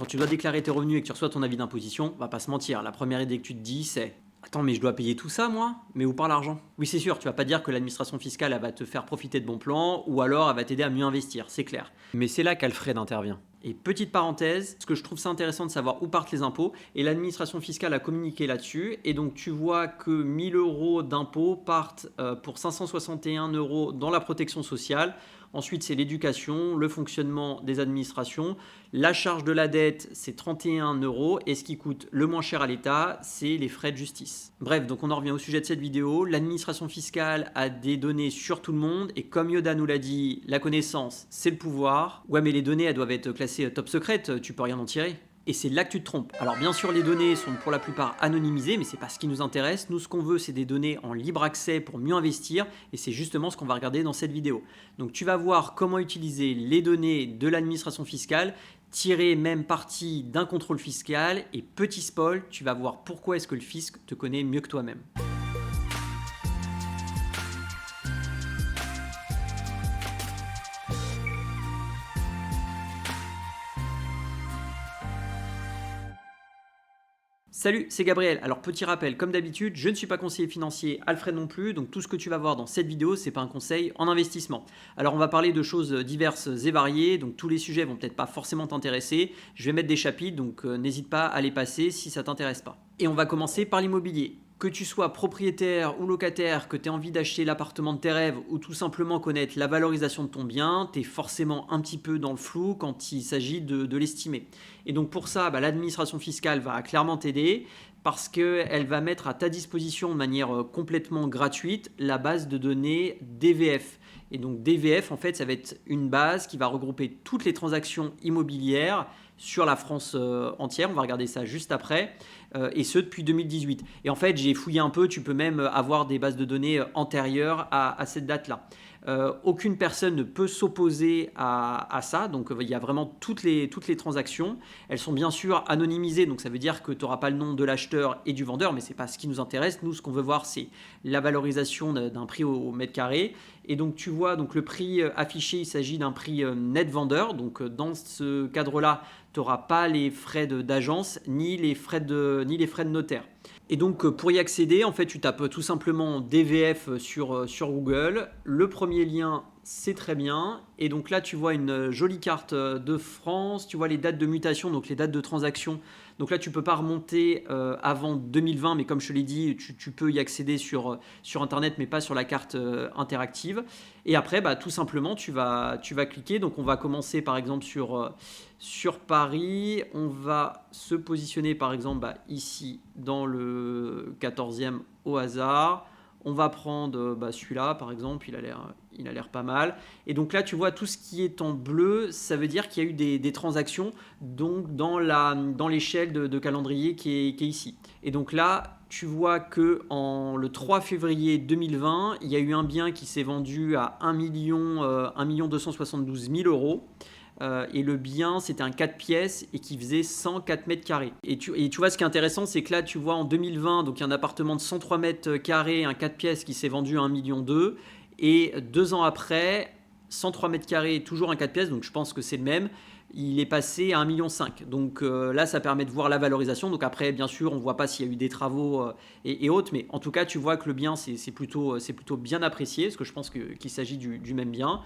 quand tu dois déclarer tes revenus et que tu reçois ton avis d'imposition, va pas se mentir, la première idée que tu te dis c'est: attends, mais je dois payer tout ça moi? Mais où part l'argent? Oui, c'est sûr, tu vas pas dire que l'administration fiscale elle va te faire profiter de bons plans ou alors elle va t'aider à mieux investir, c'est clair. Mais c'est là qu'Alfred intervient. Et petite parenthèse, parce que je trouve ça intéressant de savoir où partent les impôts, et l'administration fiscale a communiqué là-dessus, et donc tu vois que 1000 euros d'impôts partent pour 561 euros dans la protection sociale. Ensuite, c'est l'éducation, le fonctionnement des administrations. La charge de la dette, c'est 31 euros. Et ce qui coûte le moins cher à l'État, c'est les frais de justice. Bref, donc on en revient au sujet de cette vidéo. L'administration fiscale a des données sur tout le monde. Et comme Yoda nous l'a dit, la connaissance, c'est le pouvoir. Ouais, mais les données, elles doivent être classées top secrète. Tu peux rien en tirer. Et c'est là que tu te trompes. Alors bien sûr, les données sont pour la plupart anonymisées, mais c'est pas ce qui nous intéresse. Nous, ce qu'on veut, c'est des données en libre accès pour mieux investir, et c'est justement ce qu'on va regarder dans cette vidéo. Donc tu vas voir comment utiliser les données de l'administration fiscale, tirer même parti d'un contrôle fiscal, et petit spoil, tu vas voir pourquoi est-ce que le fisc te connaît mieux que toi-même. Salut, c'est Gabriel. Alors petit rappel, comme d'habitude, je ne suis pas conseiller financier, Alfred non plus, donc tout ce que tu vas voir dans cette vidéo, c'est pas un conseil en investissement. Alors on va parler de choses diverses et variées, donc tous les sujets vont peut-être pas forcément t'intéresser. Je vais mettre des chapitres, donc n'hésite pas à les passer si ça t'intéresse pas. Et on va commencer par l'immobilier. Que tu sois propriétaire ou locataire, que tu aies envie d'acheter l'appartement de tes rêves ou tout simplement connaître la valorisation de ton bien, tu es forcément un petit peu dans le flou quand il s'agit de l'estimer. Et donc pour ça, l'administration fiscale va clairement t'aider parce qu'elle va mettre à ta disposition de manière complètement gratuite la base de données DVF. Et donc DVF, en fait, ça va être une base qui va regrouper toutes les transactions immobilières sur la France entière. On va regarder ça juste après. Et ce depuis 2018. Et en fait, j'ai fouillé un peu, tu peux même avoir des bases de données antérieures à cette date-là. Aucune personne ne peut s'opposer à ça, donc il y a vraiment toutes les transactions. Elles sont bien sûr anonymisées, donc ça veut dire que tu n'auras pas le nom de l'acheteur et du vendeur, mais ce n'est pas ce qui nous intéresse. Nous, ce qu'on veut voir, c'est la valorisation d'un prix au mètre carré. Et donc tu vois, donc, le prix affiché, il s'agit d'un prix net vendeur. Donc dans ce cadre-là, tu n'auras pas les frais d'agence ni les frais de notaire. Et donc pour y accéder, en fait, tu tapes tout simplement DVF sur Google. Le premier lien, c'est très bien. Et donc là, tu vois une jolie carte de France. Tu vois les dates de mutation, donc les dates de transaction. Donc là, tu ne peux pas remonter avant 2020, mais comme je te l'ai dit, tu peux y accéder sur Internet, mais pas sur la carte interactive. Et après, tout simplement, tu vas cliquer. Donc on va commencer par exemple sur Paris. On va se positionner par exemple ici dans le 14e au hasard. On va prendre celui-là par exemple, il a l'air pas mal. Et donc là, tu vois tout ce qui est en bleu, ça veut dire qu'il y a eu des transactions donc dans l'échelle de calendrier qui est ici. Et donc là, tu vois que le 3 février 2020, il y a eu un bien qui s'est vendu à 1 272 000 euros. Et le bien, c'était un 4 pièces et qui faisait 104 mètres carrés. Et tu vois, ce qui est intéressant, c'est que là, tu vois, en 2020, donc il y a un appartement de 103 mètres carrés, un 4 pièces qui s'est vendu à 1,2 million. Et 2 ans après, 103 mètres carrés, toujours un 4 pièces, donc je pense que c'est le même, il est passé à 1,5 million. Donc là, ça permet de voir la valorisation. Donc après, bien sûr, on ne voit pas s'il y a eu des travaux et autres, mais en tout cas, tu vois que le bien, c'est plutôt bien apprécié, parce que je pense qu'il s'agit du même bien.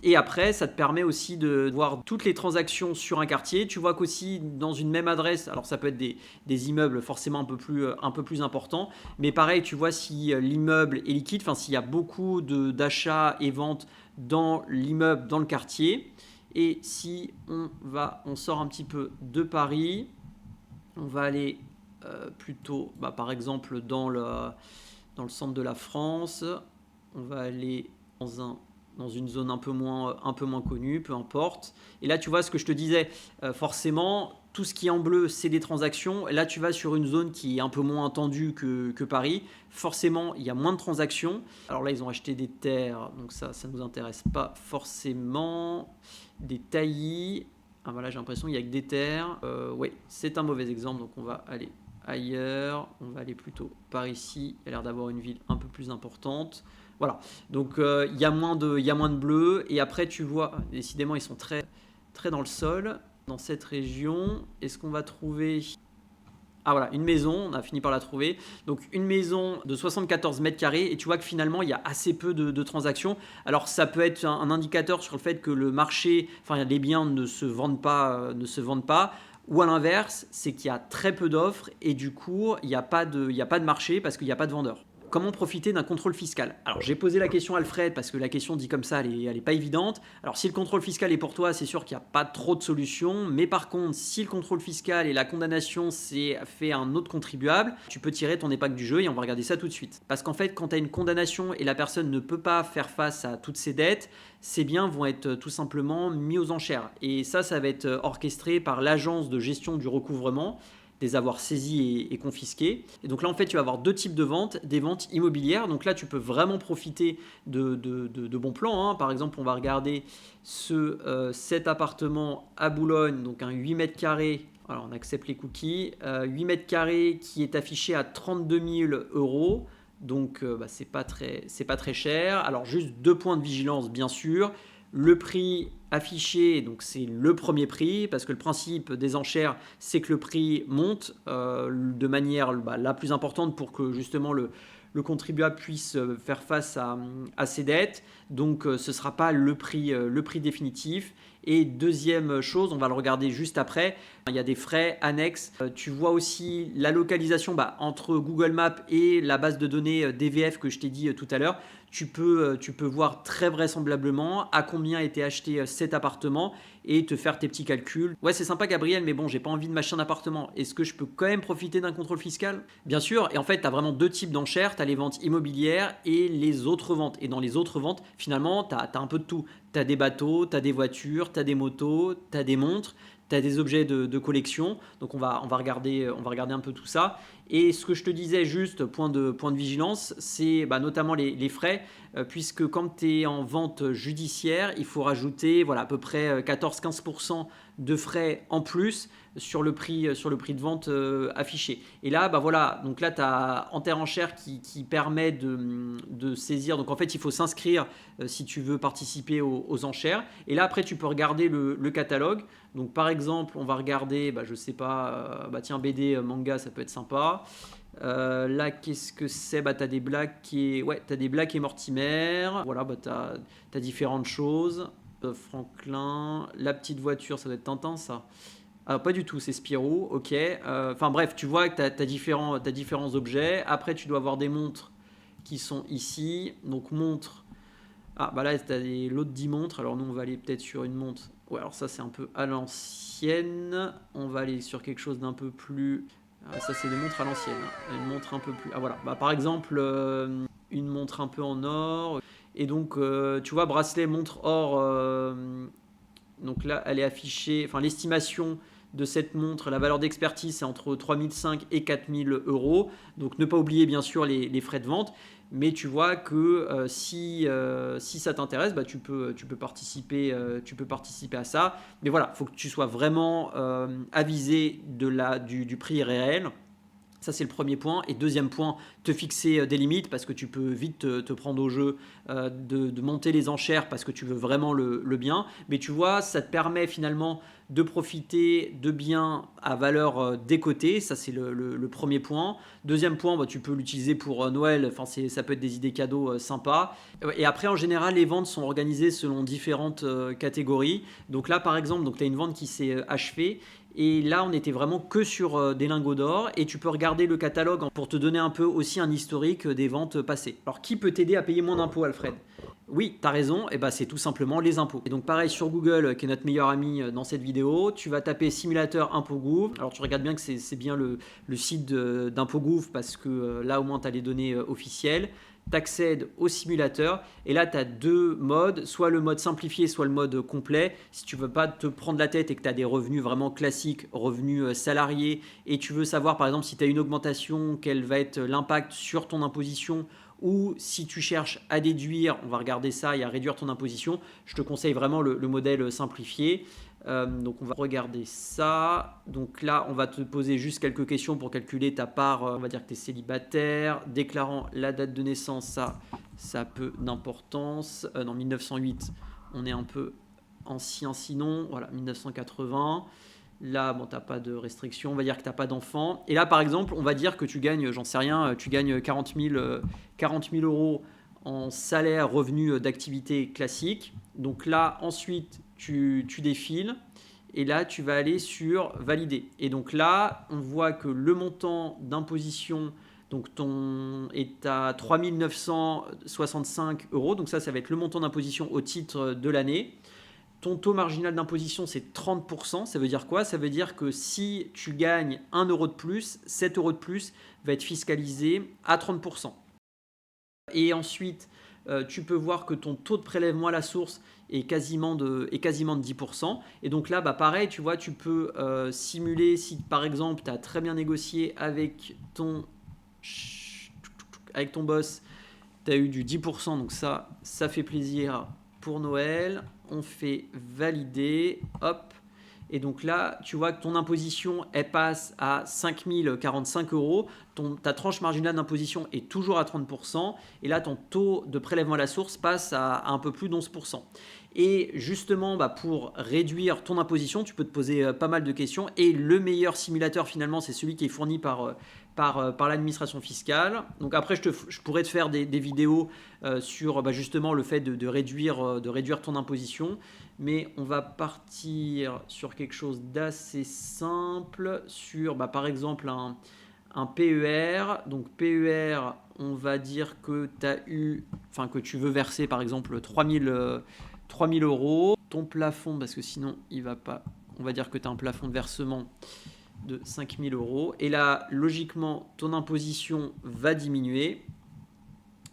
Et après, ça te permet aussi de voir toutes les transactions sur un quartier. Tu vois qu'aussi dans une même adresse, alors ça peut être des immeubles forcément un peu plus importants, mais pareil, tu vois si l'immeuble est liquide, enfin s'il y a beaucoup d'achats et ventes dans l'immeuble, dans le quartier. Et si on sort un petit peu de Paris, on va aller plutôt, par exemple, dans le centre de la France. On va aller dans une zone un peu moins connue, peu importe. Et là, tu vois ce que je te disais, forcément, tout ce qui est en bleu, c'est des transactions. Et là, tu vas sur une zone qui est un peu moins tendue que Paris. Forcément, il y a moins de transactions. Alors là, ils ont acheté des terres, donc ça ne nous intéresse pas forcément. Des taillis. Ah, voilà, j'ai l'impression qu'il n'y a que des terres. Oui, c'est un mauvais exemple, donc on va aller ailleurs. On va aller plutôt par ici. Il a l'air d'avoir une ville un peu plus importante. Voilà, donc il y a moins de bleu. Et après, tu vois, décidément, ils sont très, très dans le sol. Dans cette région, est-ce qu'on va trouver... Ah voilà, une maison, on a fini par la trouver. Donc une maison de 74 mètres carrés et tu vois que finalement il y a assez peu de transactions. Alors ça peut être un indicateur sur le fait que le marché, enfin les biens ne se vendent pas. Ou à l'inverse, c'est qu'il y a très peu d'offres et du coup il n'y a pas de marché parce qu'il n'y a pas de vendeurs. Comment profiter d'un contrôle fiscal? Alors j'ai posé la question à Alfred parce que la question dit comme ça, elle est pas évidente. Alors si le contrôle fiscal est pour toi, c'est sûr qu'il n'y a pas trop de solutions. Mais par contre, si le contrôle fiscal et la condamnation c'est fait à un autre contribuable, tu peux tirer ton épingle du jeu et on va regarder ça tout de suite. Parce qu'en fait, quand tu as une condamnation et la personne ne peut pas faire face à toutes ses dettes, ces biens vont être tout simplement mis aux enchères. Et ça va être orchestré par l'agence de gestion du recouvrement des avoirs saisis et confisqués. Et donc là, en fait, tu vas avoir deux types de ventes, des ventes immobilières. Donc là, tu peux vraiment profiter de bons plans, hein. Par exemple, on va regarder cet appartement à Boulogne, donc un 8 mètres carrés. Alors, on accepte les cookies. 8 mètres carrés qui est affiché à 32 000 euros. Donc, c'est pas très cher. Alors, juste 2 points de vigilance, bien sûr. Le prix affiché, donc c'est le premier prix, parce que le principe des enchères, c'est que le prix monte de manière la plus importante pour que justement le contribuable puisse faire face à ses dettes. Donc ce ne sera pas le prix définitif. Et deuxième chose, on va le regarder juste après, il y a des frais annexes. Tu vois aussi la localisation entre Google Maps et la base de données DVF que je t'ai dit tout à l'heure. Tu peux voir très vraisemblablement à combien a été acheté cet appartement et te faire tes petits calculs. Ouais, c'est sympa Gabriel, mais bon, j'ai pas envie de m'acheter un appartement. Est-ce que je peux quand même profiter d'un contrôle fiscal? Bien sûr, et en fait, tu as vraiment deux types d'enchères. Tu as les ventes immobilières et les autres ventes. Et dans les autres ventes, finalement, tu as un peu de tout. Tu as des bateaux, tu as des voitures, tu as des motos, tu as des montres, tu as des objets de collection. Donc on va regarder un peu tout ça. Et ce que je te disais juste, point de vigilance, c'est notamment les frais, puisque quand tu es en vente judiciaire, il faut rajouter à peu près 14-15% de frais en plus sur le prix de vente affiché. Et là, donc là, tu as enchère qui permet de saisir. Donc en fait, il faut s'inscrire si tu veux participer aux enchères. Et là, après, tu peux regarder le catalogue. Donc par exemple, on va regarder, je sais pas, tiens, BD, manga, ça peut être sympa. Là, qu'est-ce que c'est? T'as des Black et Mortimer. Voilà, t'as différentes choses. Franklin, la petite voiture, ça doit être Tintin, ça. Ah, pas du tout, c'est Spirou, ok. Enfin bref, tu vois que t'as différents objets. Après, tu dois avoir des montres qui sont ici. Donc montres. Ah, là, t'as l'autre 10 montres. Alors nous, on va aller peut-être sur une montre. Ouais, alors ça, c'est un peu à l'ancienne. On va aller sur quelque chose d'un peu plus... Ah, ça, c'est des montres à l'ancienne. Une montre un peu plus... Ah voilà, par exemple, une montre un peu en or. Et donc, tu vois, bracelet, montre or... donc là, elle est affichée... Enfin, l'estimation de cette montre, la valeur d'expertise, c'est entre 3005 et 4000 euros. Donc, ne pas oublier, bien sûr, les frais de vente. Mais tu vois que si ça t'intéresse, tu peux participer à ça. Mais voilà, il faut que tu sois vraiment avisé du prix réel. Ça, c'est le premier point. Et deuxième point, te fixer des limites parce que tu peux vite te prendre au jeu de monter les enchères parce que tu veux vraiment le bien. Mais tu vois, ça te permet finalement de profiter de biens à valeur décotée. Ça, c'est le premier point. Deuxième point, tu peux l'utiliser pour Noël. Enfin, ça peut être des idées cadeaux sympas. Et après, en général, les ventes sont organisées selon différentes catégories. Donc là, par exemple, tu as une vente qui s'est achevée. Et là, on était vraiment que sur des lingots d'or. Et tu peux regarder le catalogue pour te donner un peu aussi un historique des ventes passées. Alors, qui peut t'aider à payer moins d'impôts, Alfred? Oui, tu as raison, c'est tout simplement les impôts. Et donc pareil sur Google, qui est notre meilleur ami dans cette vidéo, tu vas taper simulateur ImpôtsGouv. Alors tu regardes bien que c'est bien le site d'ImpôtsGouv parce que là au moins tu as les données officielles. Tu accèdes au simulateur et là tu as deux modes, soit le mode simplifié, soit le mode complet. Si tu veux pas te prendre la tête et que tu as des revenus vraiment classiques, revenus salariés, et tu veux savoir par exemple si tu as une augmentation, quel va être l'impact sur ton imposition, ou si tu cherches à déduire, on va regarder ça, et à réduire ton imposition, je te conseille vraiment le modèle simplifié. Donc on va regarder ça. Donc là, on va te poser juste quelques questions pour calculer ta part. On va dire que tu es célibataire, déclarant la date de naissance, ça a peu d'importance. Non, 1908, on est un peu ancien sinon, voilà, 1980. Là, bon, tu n'as pas de restriction, on va dire que tu n'as pas d'enfant. Et là, par exemple, on va dire que tu gagnes, j'en sais rien, tu gagnes 40 000 euros en salaire revenu d'activité classique. Donc là, ensuite, tu défiles. Et là, tu vas aller sur valider. Et donc là, on voit que le montant d'imposition est à 3 965 euros. Donc ça va être le montant d'imposition au titre de l'année. Ton taux marginal d'imposition, c'est 30%. Ça veut dire quoi? Ça veut dire que si tu gagnes 1 euro de plus, 7 euros de plus va être fiscalisé à 30%. Et ensuite, tu peux voir que ton taux de prélèvement à la source est quasiment de 10%. Et donc là, pareil, tu vois, tu peux simuler si par exemple, tu as très bien négocié avec ton boss, tu as eu du 10%, donc ça fait plaisir pour Noël. On fait valider, hop. Et donc là, tu vois que ton imposition, elle passe à 5 045 euros. Ta tranche marginale d'imposition est toujours à 30%. Et là, ton taux de prélèvement à la source passe à un peu plus d'11%. Et justement, pour réduire ton imposition, tu peux te poser pas mal de questions. Et le meilleur simulateur, finalement, c'est celui qui est fourni par l'administration fiscale. Donc après, je pourrais te faire des vidéos sur justement le fait de réduire ton imposition. Mais on va partir sur quelque chose d'assez simple, sur par exemple un PER. Donc PER, on va dire que que tu veux verser par exemple 3 000 euros. Ton plafond, parce que sinon il va pas, on va dire que tu as un plafond de versement de 5 000 euros. Et là, logiquement, ton imposition va diminuer.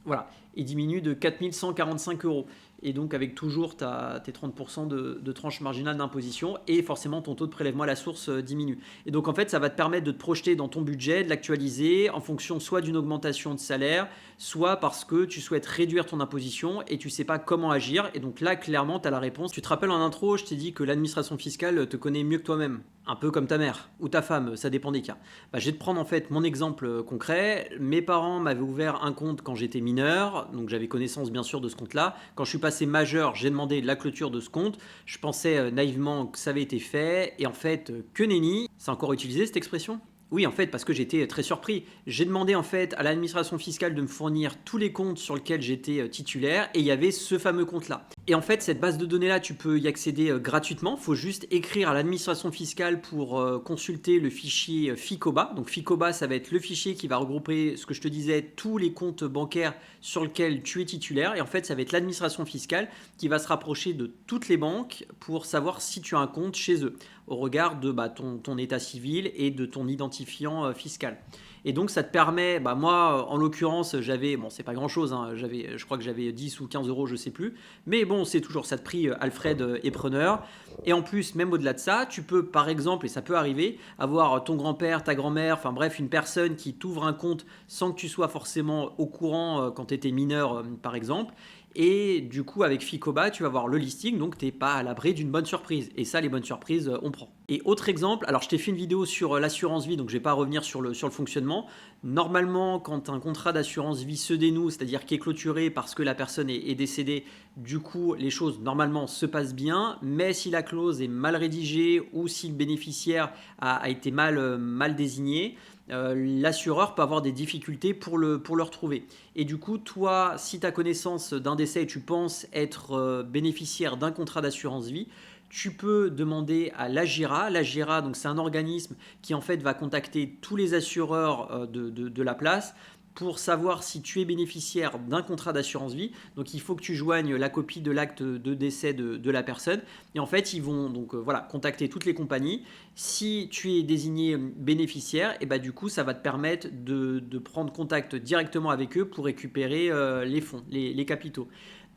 Voilà, et diminue de 4 145 euros. Et donc avec toujours tes 30% de tranche marginale d'imposition, et forcément ton taux de prélèvement à la source diminue. Et donc en fait, ça va te permettre de te projeter dans ton budget, de l'actualiser en fonction soit d'une augmentation de salaire, soit parce que tu souhaites réduire ton imposition et tu ne sais pas comment agir. Et donc là, clairement, tu as la réponse. Tu te rappelles en intro, je t'ai dit que l'administration fiscale te connaît mieux que toi-même. Un peu comme ta mère ou ta femme, ça dépend des cas. Je vais te prendre en fait mon exemple concret. Mes parents m'avaient ouvert un compte quand j'étais mineur, donc j'avais connaissance bien sûr de ce compte-là. Quand je suis passé majeur, j'ai demandé la clôture de ce compte. Je pensais naïvement que ça avait été fait, et en fait, que nenni. C'est encore utilisé cette expression ? Oui, en fait, parce que j'étais très surpris. J'ai demandé en fait à l'administration fiscale de me fournir tous les comptes sur lesquels j'étais titulaire, et il y avait ce fameux compte-là. Et en fait, cette base de données-là, tu peux y accéder gratuitement. Il faut juste écrire à l'administration fiscale pour consulter le fichier FICOBA. Donc FICOBA, ça va être le fichier qui va regrouper, ce que je te disais, tous les comptes bancaires sur lesquels tu es titulaire. Et en fait, ça va être l'administration fiscale qui va se rapprocher de toutes les banques pour savoir si tu as un compte chez eux, au regard de ton état civil et de ton identifiant fiscal. Et donc ça te permet, moi en l'occurrence j'avais, bon c'est pas grand chose, hein, je crois que j'avais 10 ou 15 euros, je sais plus, mais bon c'est toujours ça te prix Alfred et preneur. Et en plus, même au-delà de ça, tu peux par exemple, et ça peut arriver, avoir ton grand-père, ta grand-mère, enfin bref, une personne qui t'ouvre un compte sans que tu sois forcément au courant quand tu étais mineur par exemple. Et du coup, avec Ficoba, tu vas voir le listing, donc tu n'es pas à l'abri d'une bonne surprise. Et ça, les bonnes surprises, on prend. Et autre exemple, alors je t'ai fait une vidéo sur l'assurance vie, donc je ne vais pas revenir sur le fonctionnement. Normalement, quand un contrat d'assurance vie se dénoue, c'est-à-dire qui est clôturé parce que la personne est décédée, du coup, les choses normalement se passent bien. Mais si la clause est mal rédigée ou si le bénéficiaire a été mal désigné, l'assureur peut avoir des difficultés pour le retrouver. Et du coup, toi, si tu as connaissance d'un décès et tu penses être bénéficiaire d'un contrat d'assurance vie, tu peux demander à l'AGIRA. L'AGIRA, donc c'est un organisme qui en fait va contacter tous les assureurs de la place pour savoir si tu es bénéficiaire d'un contrat d'assurance vie. Donc il faut que tu joignes la copie de l'acte de décès de la personne. Et en fait, ils vont donc contacter toutes les compagnies. Si tu es désigné bénéficiaire, et du coup, ça va te permettre de prendre contact directement avec eux pour récupérer les fonds, les capitaux.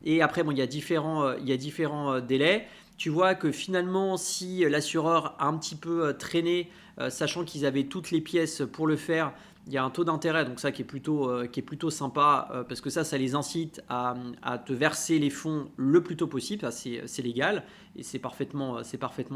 Et après, il y a différents délais. Tu vois que finalement, si l'assureur a un petit peu traîné, sachant qu'ils avaient toutes les pièces pour le faire, il y a un taux d'intérêt, donc ça qui est plutôt sympa, parce que ça les incite à te verser les fonds le plus tôt possible. Ça, c'est légal et c'est parfaitement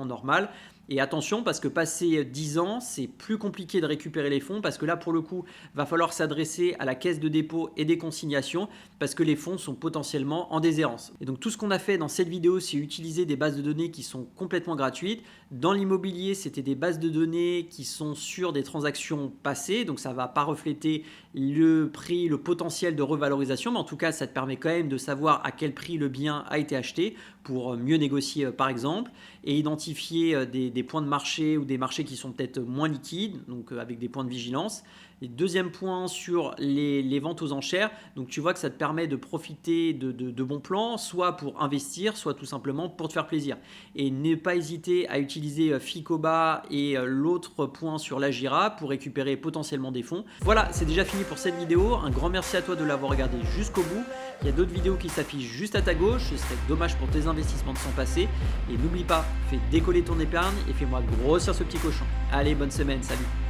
normal. Et attention, parce que passé 10 ans, c'est plus compliqué de récupérer les fonds, parce que là, pour le coup, va falloir s'adresser à la caisse de dépôt et des consignations, parce que les fonds sont potentiellement en déshérence. Et donc tout ce qu'on a fait dans cette vidéo, c'est utiliser des bases de données qui sont complètement gratuites. Dans l'immobilier, c'était des bases de données qui sont sur des transactions passées, donc ça ne va pas refléter le prix, le potentiel de revalorisation, mais en tout cas, ça te permet quand même de savoir à quel prix le bien a été acheté pour mieux négocier par exemple, et identifier des points de marché ou des marchés qui sont peut-être moins liquides, donc avec des points de vigilance. Et deuxième point sur les ventes aux enchères, donc tu vois que ça te permet de profiter de bons plans, soit pour investir, soit tout simplement pour te faire plaisir. Et ne pas hésiter à utiliser Ficoba et l'autre point sur l'Agira pour récupérer potentiellement des fonds. Voilà, c'est déjà fini pour cette vidéo. Un grand merci à toi de l'avoir regardé jusqu'au bout. Il y a d'autres vidéos qui s'affichent juste à ta gauche. Ce serait dommage pour tes investissements de s'en passer. Et n'oublie pas, fais décoller ton épargne et fais-moi grossir ce petit cochon. Allez, bonne semaine, salut!